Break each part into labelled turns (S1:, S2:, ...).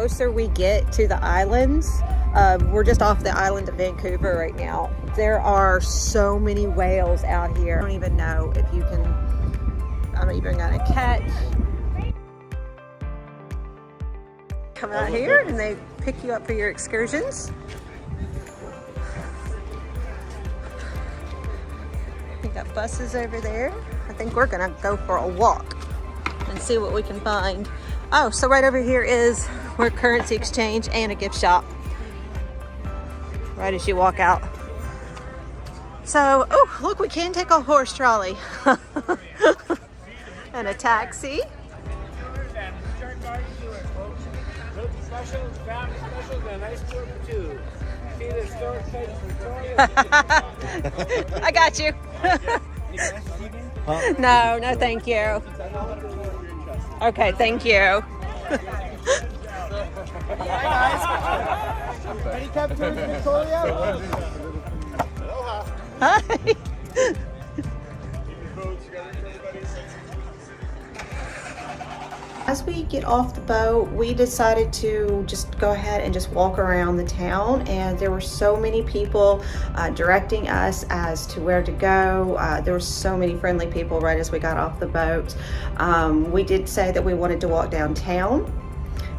S1: closer we get to the islands, we're just off the island of Vancouver right now. There are so many whales out here. I don't even know if you can, I'm even gonna catch. Come out here and they pick you up for your excursions. We got buses over there. I think we're gonna go for a walk and see what we can find. Oh, so right over here is where currency exchange and a gift shop. Right as you walk out. So, oh, look, we can take a horse trolley. And a taxi. I got you. No, thank you. Okay, thank you.
S2: Ready, Captain Victoria?
S1: Hi. As we get off the boat, we decided to just go ahead and just walk around the town, and there were so many people directing us as to where to go. There were so many friendly people right as we got off the boat. We did say that we wanted to walk downtown,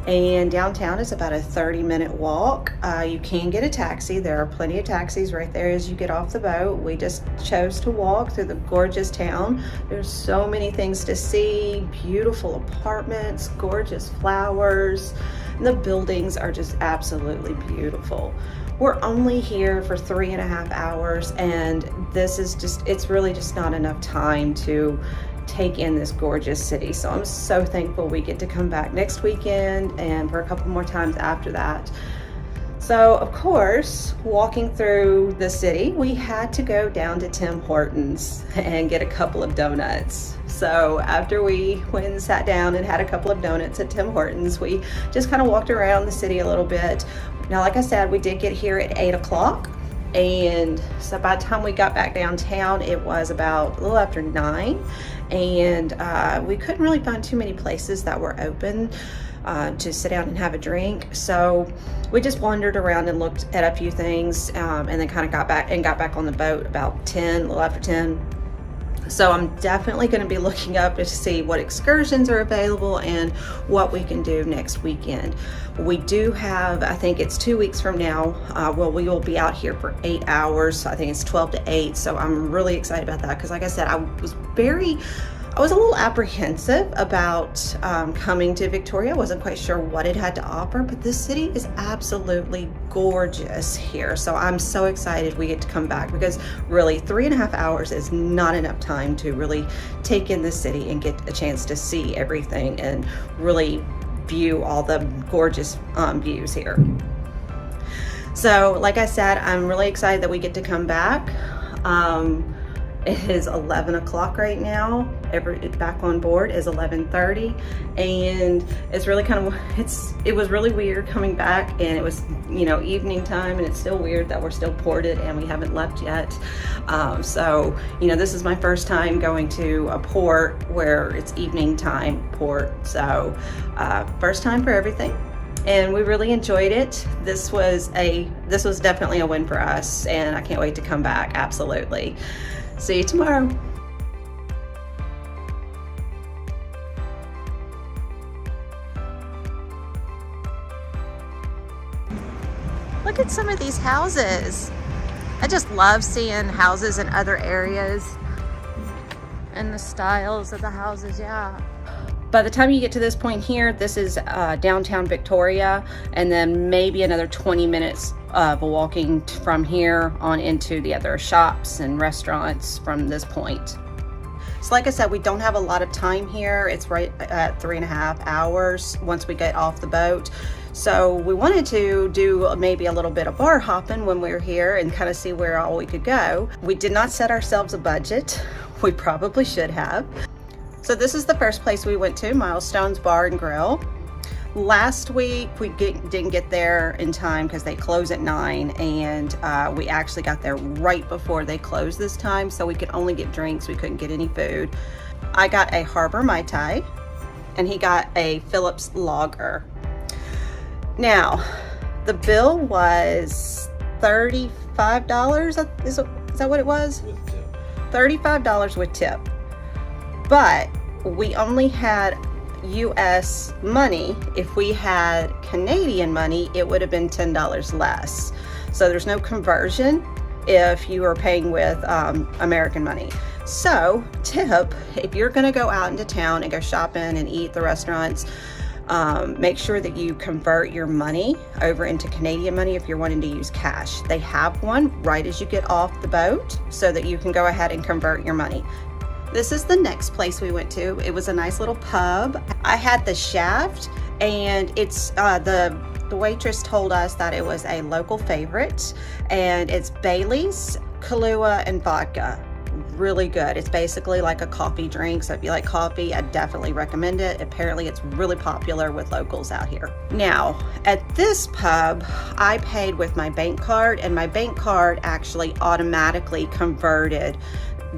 S1: and downtown is about a 30-minute walk. You can get a taxi. There are plenty of taxis right there as you get off the boat. We just chose to walk through the gorgeous town. There's so many things to see, beautiful apartments, gorgeous flowers, and the buildings are just absolutely beautiful. We're only here for 3.5 hours, and this is just, it's really just not enough time to take in this gorgeous city. So I'm so thankful we get to come back next weekend and for a couple more times after that. So of course, walking through the city, we had to go down to Tim Hortons and get a couple of donuts. So after we went and sat down and had a couple of donuts at Tim Hortons, we just kind of walked around the city a little bit. Now, like I said, we did get here at 8 o'clock. And so by the time we got back downtown, it was about a little after 9, and we couldn't really find too many places that were open to sit down and have a drink. So we just wandered around and looked at a few things, and then kind of got back on the boat about 10, a little after 10. So I'm definitely going to be looking up to see what excursions are available and what we can do next weekend. We do have, I think it's 2 weeks from now, we will be out here for 8 hours. I think it's 12 to 8. So I'm really excited about that because, like I said, I was a little apprehensive about coming to Victoria. I wasn't quite sure what it had to offer, but this city is absolutely gorgeous here. So I'm so excited we get to come back because really 3.5 hours is not enough time to really take in the city and get a chance to see everything and really view all the gorgeous views here. So like I said, I'm really excited that we get to come back. It is 11 o'clock right now. Back on board is 11:30, and it's really it was really weird coming back, and it was, you know, evening time, and it's still weird that we're still ported and we haven't left yet. So, you know, this is my first time going to a port where it's evening time port. So, first time for everything. And we really enjoyed it. This was definitely a win for us, and I can't wait to come back. Absolutely. See you tomorrow. Look at some of these houses. I just love seeing houses in other areas and the styles of the houses, yeah. By the time you get to this point here, this is downtown Victoria, and then maybe another 20 minutes of walking from here on into the other shops and restaurants from this point. So like I said, we don't have a lot of time here. It's right at 3.5 hours once we get off the boat. So we wanted to do maybe a little bit of bar hopping when we were here and kind of see where all we could go. We did not set ourselves a budget. We probably should have. So this is the first place we went to, Milestones Bar and Grill. Last week we didn't get there in time because they close at 9, and we actually got there right before they closed this time, so we could only get drinks. We couldn't get any food. I got a Harbor Mai Tai, and he got a Phillips Lager. Now, the bill was $35. Is that what it was?
S3: With tip.
S1: $35 with tip. But we only had US money. If we had Canadian money, it would have been $10 less. So there's no conversion if you are paying with American money. So tip, if you're gonna go out into town and go shopping and eat at the restaurants, make sure that you convert your money over into Canadian money if you're wanting to use cash. They have one right as you get off the boat so that you can go ahead and convert your money. This is the next place we went to. It was a nice little pub. I had the Shaft, and it's the waitress told us that it was a local favorite, and it's Bailey's, Kahlua, and vodka. Really good. It's basically like a coffee drink, so if you like coffee, I definitely recommend it. Apparently it's really popular with locals out here. Now, at this pub, I paid with my bank card, and my bank card actually automatically converted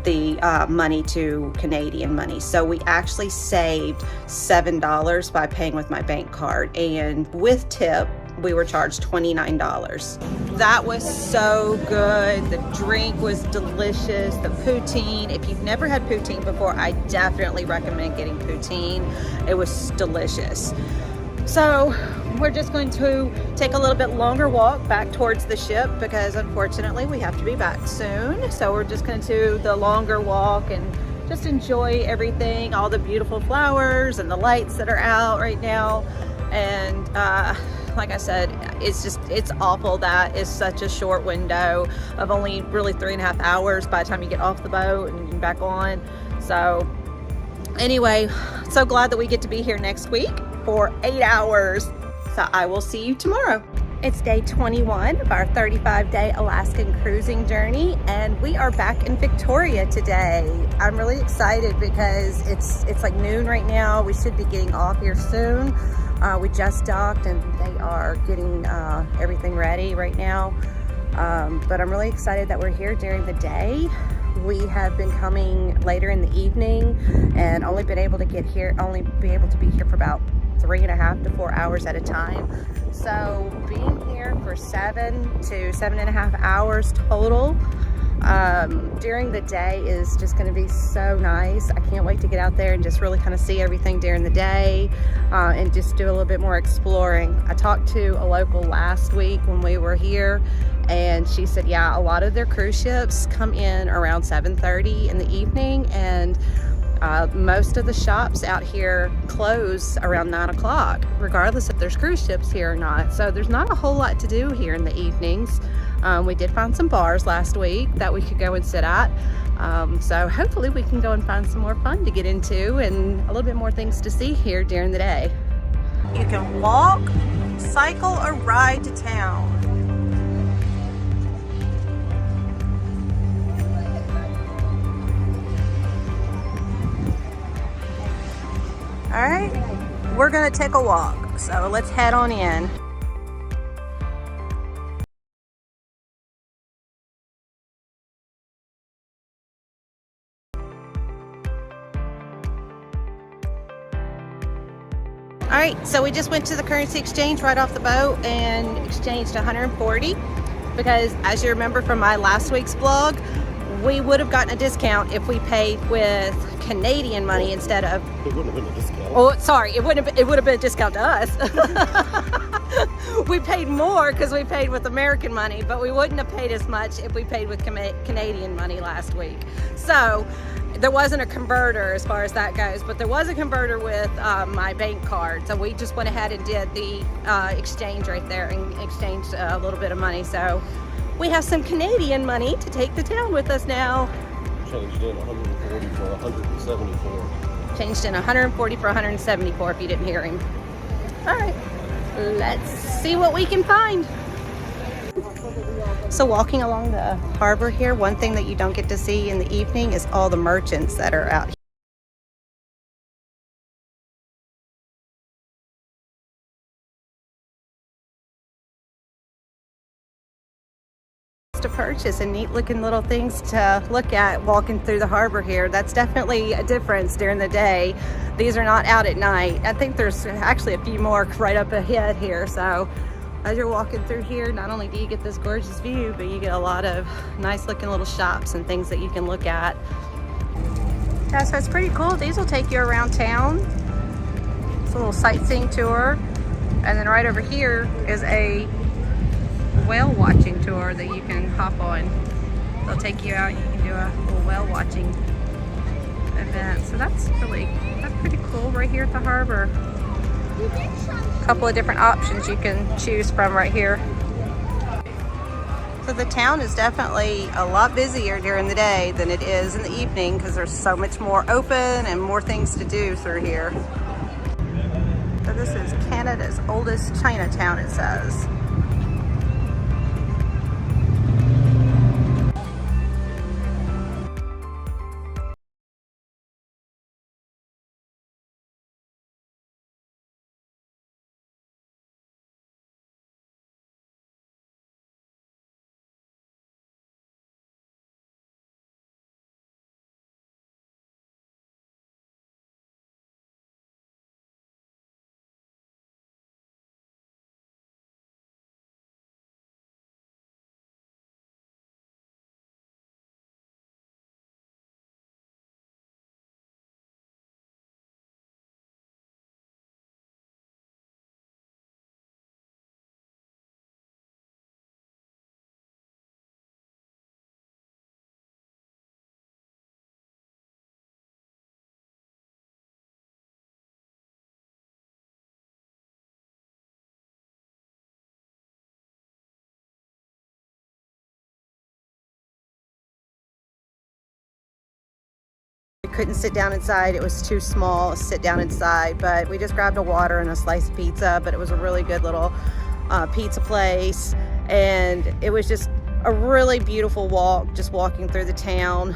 S1: the money to Canadian money. So we actually saved $7 by paying with my bank card, and with tip, we were charged $29. That was so good. The drink was delicious. The poutine, if you've never had poutine before, I definitely recommend getting poutine. It was delicious. So we're just going to take a little bit longer walk back towards the ship because unfortunately we have to be back soon. So we're just going to do the longer walk and just enjoy everything, all the beautiful flowers and the lights that are out right now. And like I said, it's awful that it's such a short window of only really 3.5 hours by the time you get off the boat and back on. So anyway, so glad that we get to be here next week for 8 hours. So I will see you tomorrow. It's day 21 of our 35-day Alaskan cruising journey, and we are back in Victoria today. I'm really excited because it's like noon right now. We should be getting off here soon. We just docked and they are getting everything ready right now. But I'm really excited that we're here during the day. We have been coming later in the evening and only be able to be here for about 3.5 to 4 hours at a time. So being here for 7 to 7.5 hours total during the day is just going to be so nice. I can't wait to get out there and just really kind of see everything during the day and just do a little bit more exploring. I talked to a local last week when we were here, and she said, yeah, a lot of their cruise ships come in around 7:30 in the evening, and most of the shops out here close around 9 o'clock, regardless if there's cruise ships here or not. So there's not a whole lot to do here in the evenings. We did find some bars last week that we could go and sit at. So hopefully we can go and find some more fun to get into and a little bit more things to see here during the day. You can walk, cycle, or ride to town. All right, we're gonna take a walk, so let's head on in. All right, so we just went to the currency exchange right off the boat and exchanged 140 because, as you remember from my last week's vlog, we would have gotten a discount if we paid with Canadian money instead of.
S3: It wouldn't have been a discount.
S1: Oh, sorry, it would have been a discount to us. We paid more because we paid with American money, but we wouldn't have paid as much if we paid with Canadian money last week. So there wasn't a converter as far as that goes, but there was a converter with my bank card. So we just went ahead and did the exchange right there and exchanged a little bit of money. So we have some Canadian money to take to town with us now.
S3: Changed in 140 for 174.
S1: Changed in 140 for 174 if you didn't hear him. All right, let's see what we can find. So walking along the harbor here, one thing that you don't get to see in the evening is all the merchants that are out here. to purchase and neat looking little things to look at walking through the harbor here. That's definitely a difference during the day. These are not out at night. I think there's actually a few more right up ahead here. So as you're walking through here, not only do you get this gorgeous view, but you get a lot of nice looking little shops and things that you can look at. Yeah, so it's pretty cool. These will take you around town. It's a little sightseeing tour. And then right over here is a whale watching tour that you can hop on. They'll take you out, you can do a little whale watching event. So that's pretty cool right here at the harbor. A couple of different options you can choose from right here. So the town is definitely a lot busier during the day than it is in the evening because there's so much more open and more things to do through here. So this is Canada's oldest Chinatown, it says. We couldn't sit down inside. It was too small to sit down inside, but we just grabbed a water and a slice of pizza, but it was a really good little pizza place. And it was just a really beautiful walk, just walking through the town.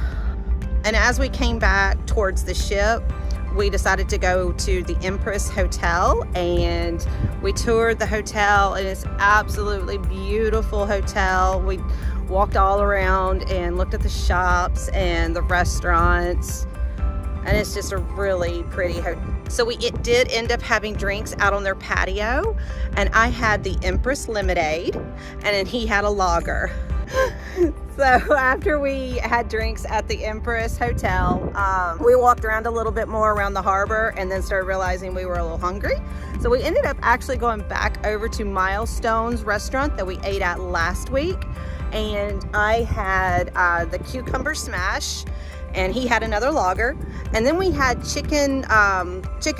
S1: And as we came back towards the ship, we decided to go to the Empress Hotel, and we toured the hotel, and it's absolutely beautiful hotel. We walked all around and looked at the shops and the restaurants, and it's just a really pretty hotel. So we did end up having drinks out on their patio, and I had the Empress Lemonade, and then he had a lager. So after we had drinks at the Empress Hotel, we walked around a little bit more around the harbor and then started realizing we were a little hungry. So we ended up actually going back over to Milestone's restaurant that we ate at last week. And I had the cucumber smash, and he had another lager. And then we had chicken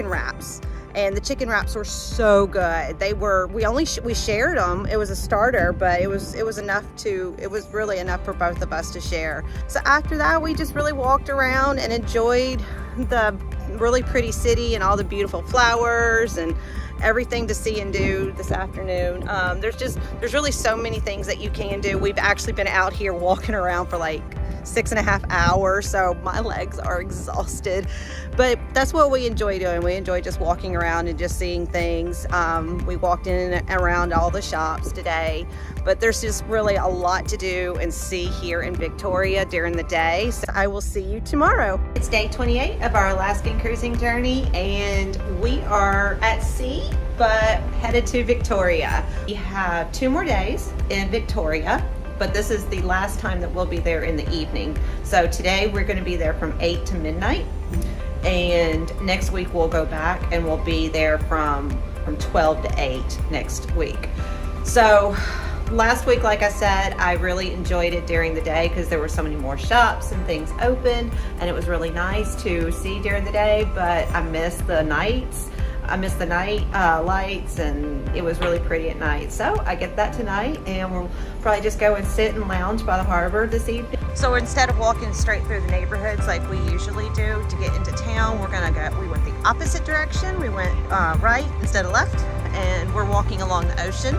S1: wraps. And the chicken wraps were so good. They were, we shared them. It was a starter, but it was really enough for both of us to share. So after that, we just really walked around and enjoyed the really pretty city and all the beautiful flowers and everything to see and do this afternoon. There's really so many things that you can do. We've actually been out here walking around for like 6.5 hours, so my legs are exhausted, but that's what we enjoy doing. We enjoy just walking around and just seeing things. We walked in and around all the shops today, but there's just really a lot to do and see here in Victoria during the day. So I will see you tomorrow. It's day 28 of our Alaskan cruising journey, and we are at sea but headed to Victoria. We have 2 more days in Victoria, but this is the last time that we'll be there in the evening. So today we're gonna be there from 8 to midnight, and next week we'll go back and we'll be there from 12 to 8 next week. So last week, like I said, I really enjoyed it during the day because there were so many more shops and things open, and it was really nice to see during the day, but I missed the nights. I missed the night lights, and it was really pretty at night. So I get that tonight, and we'll probably just go and sit and lounge by the harbor this evening. So instead of walking straight through the neighborhoods like we usually do to get into town, we went the opposite direction. We went right instead of left, and we're walking along the ocean.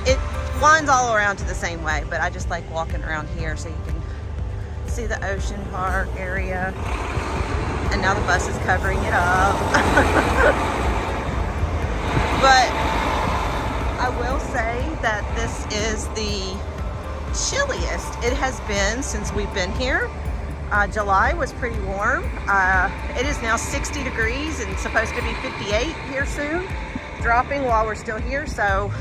S1: It winds all around to the same way, but I just like walking around here so you can see the ocean park area. And now the bus is covering it up. But I will say that this is the chilliest it has been since we've been here. July was pretty warm. It is now 60 degrees and supposed to be 58 here soon, dropping while we're still here. So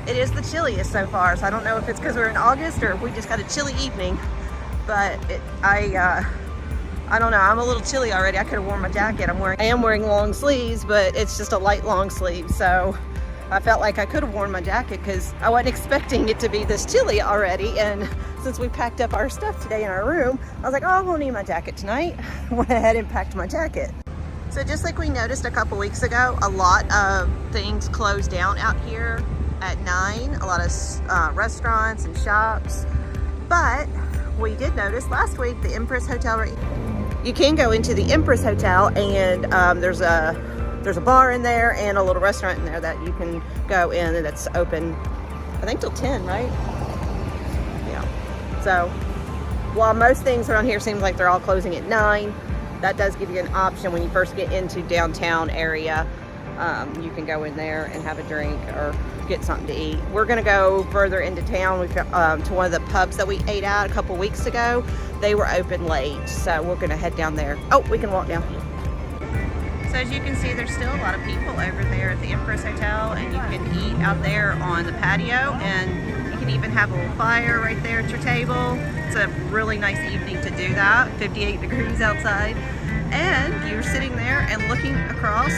S1: it is the chilliest so far. So I don't know if it's because we're in August or if we just got a chilly evening, but I don't know. I'm a little chilly already. I could have worn my jacket. I am wearing long sleeves, but it's just a light long sleeve. So I felt like I could have worn my jacket because I wasn't expecting it to be this chilly already. And since we packed up our stuff today in our room, I was like, oh, I won't need my jacket tonight. Went ahead and packed my jacket. So just like we noticed a couple weeks ago, a lot of things closed down out here at 9. A lot of restaurants and shops. But we did notice last week the Empress Hotel, you can go into the Empress Hotel and there's a bar in there and a little restaurant in there that you can go in, and it's open I think till 10, right? Yeah. So while most things around here seems like they're all closing at 9, that does give you an option when you first get into downtown area. You can go in there and have a drink or get something to eat. We're gonna go further into town. We've got to one of the pubs that we ate at a couple weeks ago. They were open late, so we're gonna head down there. Oh, we can walk down. So as you can see, there's still a lot of people over there at the Empress Hotel, and you can eat out there on the patio, and you can even have a little fire right there at your table. It's a really nice evening to do that. 58 degrees outside, and you're sitting there and looking across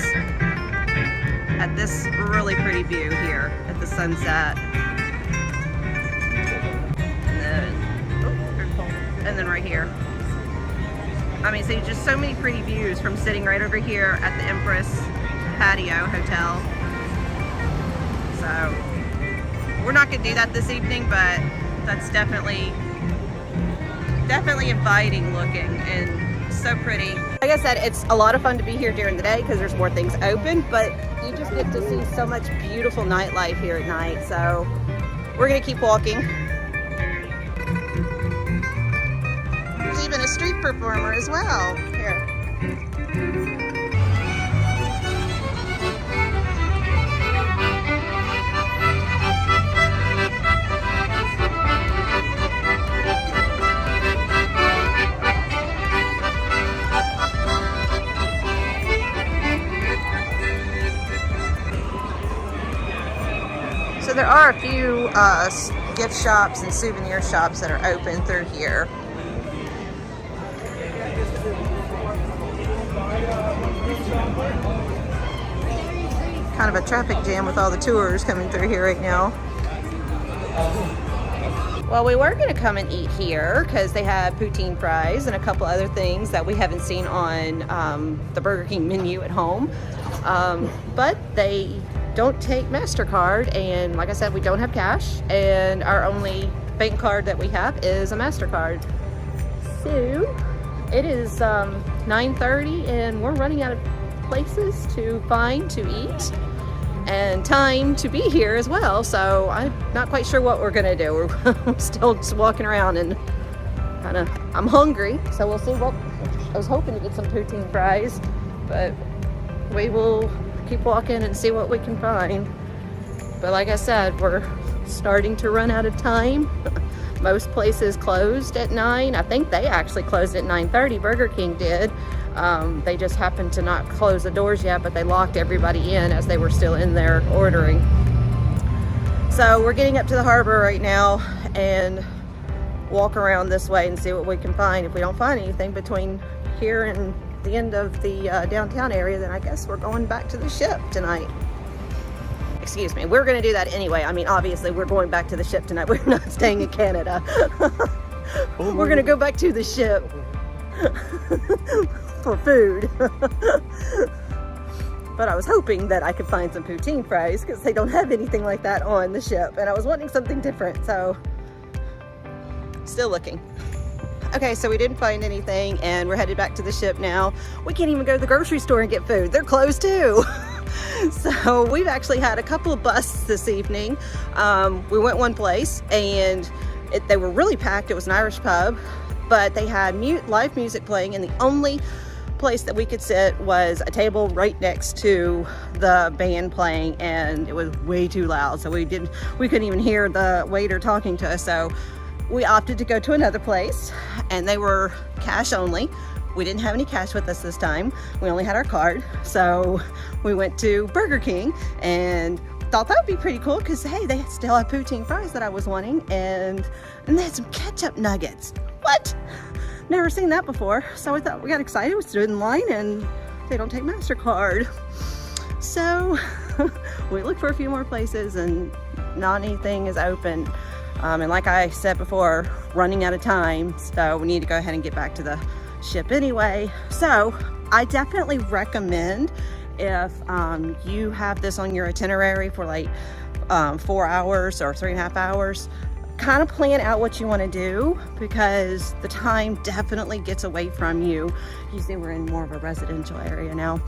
S1: at this really pretty view here at the sunset. And then right here. I mean, so just so many pretty views from sitting right over here at the Empress Patio Hotel. So we're not gonna do that this evening, but that's definitely inviting looking and so pretty. Like I said, it's a lot of fun to be here during the day because there's more things open, but you just get to see so much beautiful nightlife here at night. So we're gonna keep walking. There's even a street performer as well. Here. So there are a few gift shops and souvenir shops that are open through here. Kind of a traffic jam with all the tours coming through here right now. Well, we were going to come and eat here because they have poutine fries and a couple other things that we haven't seen on the Burger King menu at home. But they don't take MasterCard, and like I said, we don't have cash, and our only bank card that we have is a MasterCard. So it is 9:30 and we're running out of places to find to eat and time to be here as well, so I'm not quite sure what we're gonna do. We're still just walking around and I'm hungry, so we'll see. What I was hoping to get some poutine fries, but we will keep walking and see what we can find. But like I said, we're starting to run out of time. Most places closed at 9. I think they actually closed at 9:30. Burger King did. They just happened to not close the doors yet, but they locked everybody in as they were still in there ordering. So we're getting up to the harbor right now and walk around this way and see what we can find. If we don't find anything between here and the end of the downtown area, then I guess we're going back to the ship tonight. Excuse me, we're going to do that anyway. I mean, obviously we're going back to the ship tonight. We're not staying in Canada. We're going to go back to the ship for food. But I was hoping that I could find some poutine fries because they don't have anything like that on the ship, and I was wanting something different, so still looking. Okay, so we didn't find anything and we're headed back to the ship now. We can't even go to the grocery store and get food. They're closed too. So we've actually had a couple of busts this evening. We went one place and they were really packed. It was an Irish pub, but they had live music playing, and the only place that we could sit was a table right next to the band playing, and it was way too loud. So we couldn't even hear the waiter talking to us. So we opted to go to another place, and they were cash only. We didn't have any cash with us this time. We only had our card. So we went to Burger King and thought that would be pretty cool because, hey, they still have poutine fries that I was wanting, and they had some ketchup nuggets. What? Never seen that before. So I thought, we got excited. We stood in line, and they don't take MasterCard. So we looked for a few more places, and not anything is open. And like I said before, running out of time. So we need to go ahead and get back to the ship anyway. So I definitely recommend, if you have this on your itinerary for like 4 hours or 3.5 hours, kind of plan out what you want to do, because the time definitely gets away from you. Usually we're in more of a residential area now,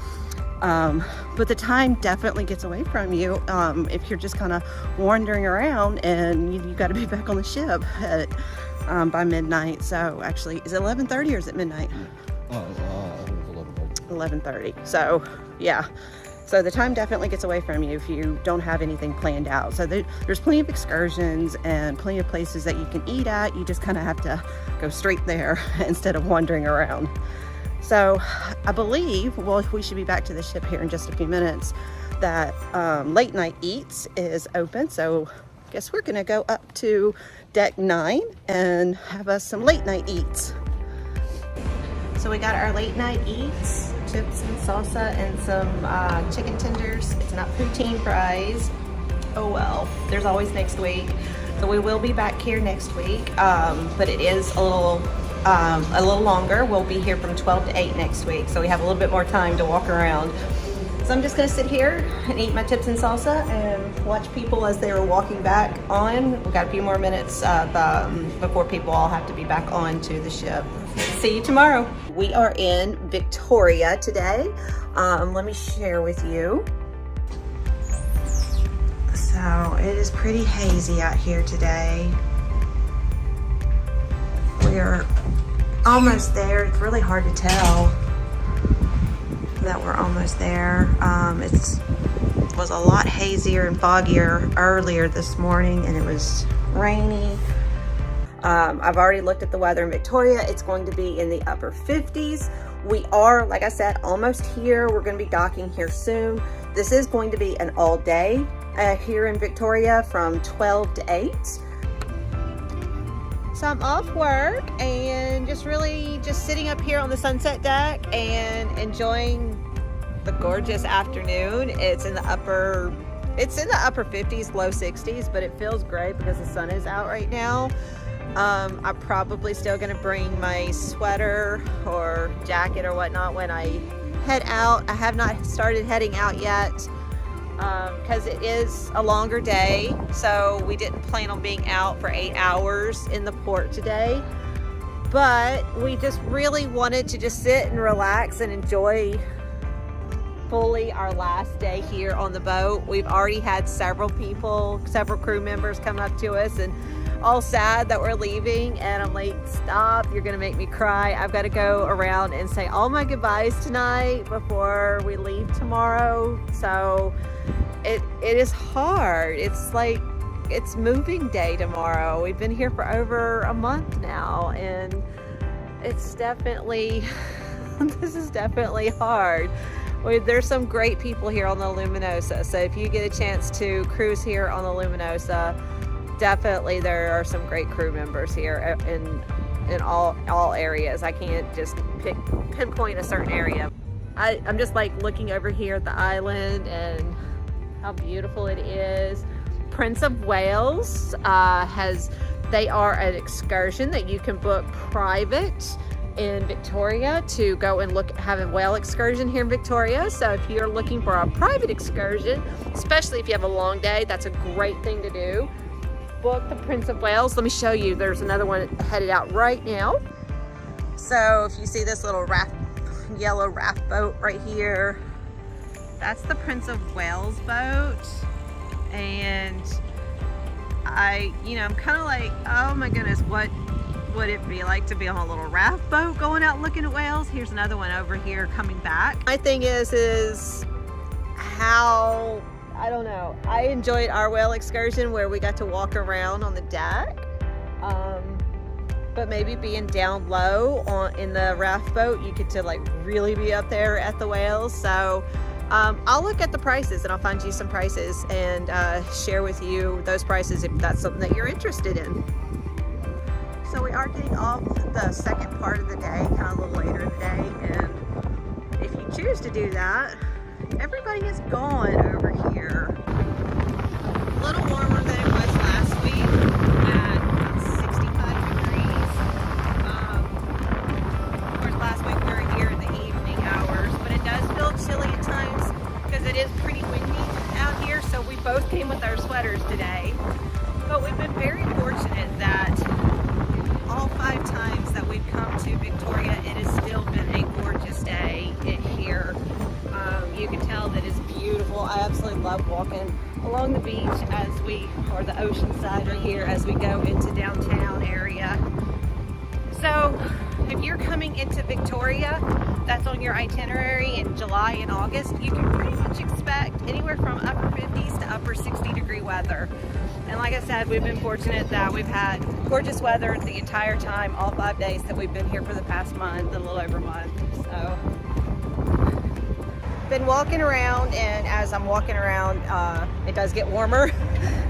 S1: but the time definitely gets away from you if you're just kind of wandering around, and you got to be back on the ship at, by midnight. So actually, is it 11:30 or is it midnight?
S3: I think it's
S1: 11:30. So yeah, so the time definitely gets away from you if you don't have anything planned out. So there's plenty of excursions and plenty of places that you can eat at. You just kind of have to go straight there instead of wandering around. So I believe, well, we should be back to the ship here in just a few minutes, that late night eats is open. So I guess we're gonna go up to deck 9 and have us some late night eats. So we got our late night eats, chips and salsa and some chicken tenders. It's not poutine fries. Oh well, there's always next week. So we will be back here next week, but it is a little longer. We'll be here from 12 to 8 next week, so we have a little bit more time to walk around. So I'm just gonna sit here and eat my chips and salsa and watch people as they were walking back on. We've got a few more minutes before people all have to be back on to the ship. See you tomorrow. We are in Victoria today. Let me share with you. So it is pretty hazy out here today. We are almost there. It's really hard to tell that we're almost there. It was a lot hazier and foggier earlier this morning, and it was rainy. I've already looked at the weather in Victoria. It's going to be in the upper 50s. We are, like I said, almost here. We're going to be docking here soon. This is going to be an all day here in Victoria from 12 to 8. So I'm off work and just sitting up here on the sunset deck and enjoying the gorgeous afternoon. It's in the upper 50s, low 60s, but it feels great because the sun is out right now. I'm probably still gonna bring my sweater or jacket or whatnot when I head out. I have not started heading out yet because it is a longer day, so we didn't plan on being out for 8 hours in the port today, but we just really wanted to just sit and relax and enjoy fully our last day here on the boat. We've already had several crew members come up to us and all sad that we're leaving, and I'm like, stop, you're gonna make me cry. I've got to go around and say all my goodbyes tonight before we leave tomorrow. So it is hard. It's like, it's moving day tomorrow. We've been here for over a month now, and it's definitely this is definitely hard. There's some great people here on the Luminosa, so if you get a chance to cruise here on the Luminosa, definitely there are some great crew members here in all areas. I can't just pinpoint a certain area. I'm just like looking over here at the island and how beautiful it is. Prince of Wales they are an excursion that you can book private in Victoria to go and have a whale excursion here in Victoria. So if you're looking for a private excursion, especially if you have a long day, that's a great thing to do. Book the Prince of Wales. Let me show you. There's another one headed out right now. So if you see this little yellow raft boat right here, that's the Prince of Wales boat. And I'm kind of like, oh my goodness, what would it be like to be on a little raft boat going out looking at whales? Here's another one over here coming back. My thing is how, I don't know, I enjoyed our whale excursion where we got to walk around on the deck, But maybe being down low in the raft boat, you get to like really be up there at the whales. So I'll look at the prices and I'll find you some prices and share with you those prices if that's something that you're interested in. So we are getting off the second part of the day, kind of a little later in the day, and if you choose to do that, everybody is gone over here. A little warmer than it was last week at about 65 degrees. Of course, last week we were here in the evening hours, but it does feel chilly at times because it is pretty windy out here, so we both came with our sweaters today. But we've been very fortunate that all 5 times that we've come to Victoria, it has still been a gorgeous day here. You can tell that it's beautiful. I absolutely love walking along the beach or the ocean side right here as we go into downtown area. So if you're coming into Victoria, that's on your itinerary in July and August, you can pretty much expect anywhere from upper 50s to upper 60 degree weather. And like I said, we've been fortunate that we've had gorgeous weather the entire time, all 5 days that we've been here for the past month, a little over a month. So, been walking around, and as I'm walking around, it does get warmer.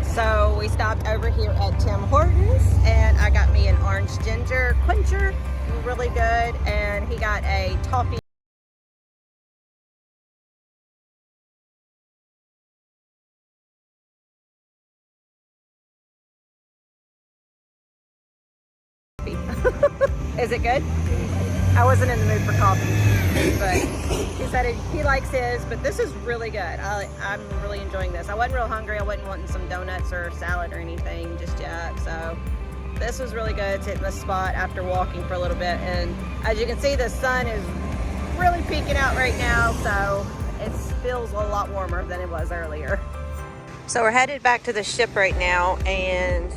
S1: So we stopped over here at Tim Hortons, and I got me an orange ginger quencher, really good, and he got a toffee. Is it good? I wasn't in the mood for coffee, but he said he likes his, but this is really good. I'm really enjoying this. I wasn't real hungry. I wasn't wanting some donuts or salad or anything just yet, so this was really good. It's hitting the spot after walking for a little bit, and as you can see, the sun is really peeking out right now, so it feels a lot warmer than it was earlier. So we're headed back to the ship right now, and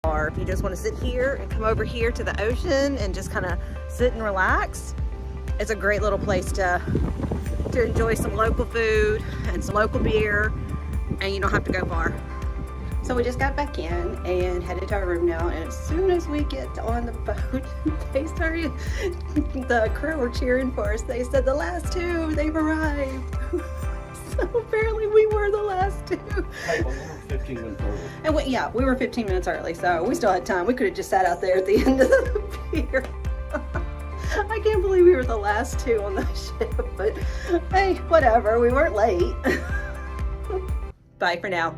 S1: or if you just want to sit here and come over here to the ocean and just kind of sit and relax, it's a great little place to enjoy some local food and some local beer, and you don't have to go far. So we just got back in and headed to our room now, and as soon as we get on the boat, the crew were cheering for us. They said the last 2, they've arrived. So apparently we were the last 2.
S3: Hey, well, we were 15 minutes early.
S1: And we were 15 minutes early, so we still had time. We could have just sat out there at the end of the pier. I can't believe we were the last 2 on the ship, but hey, whatever, we weren't late. Bye for now.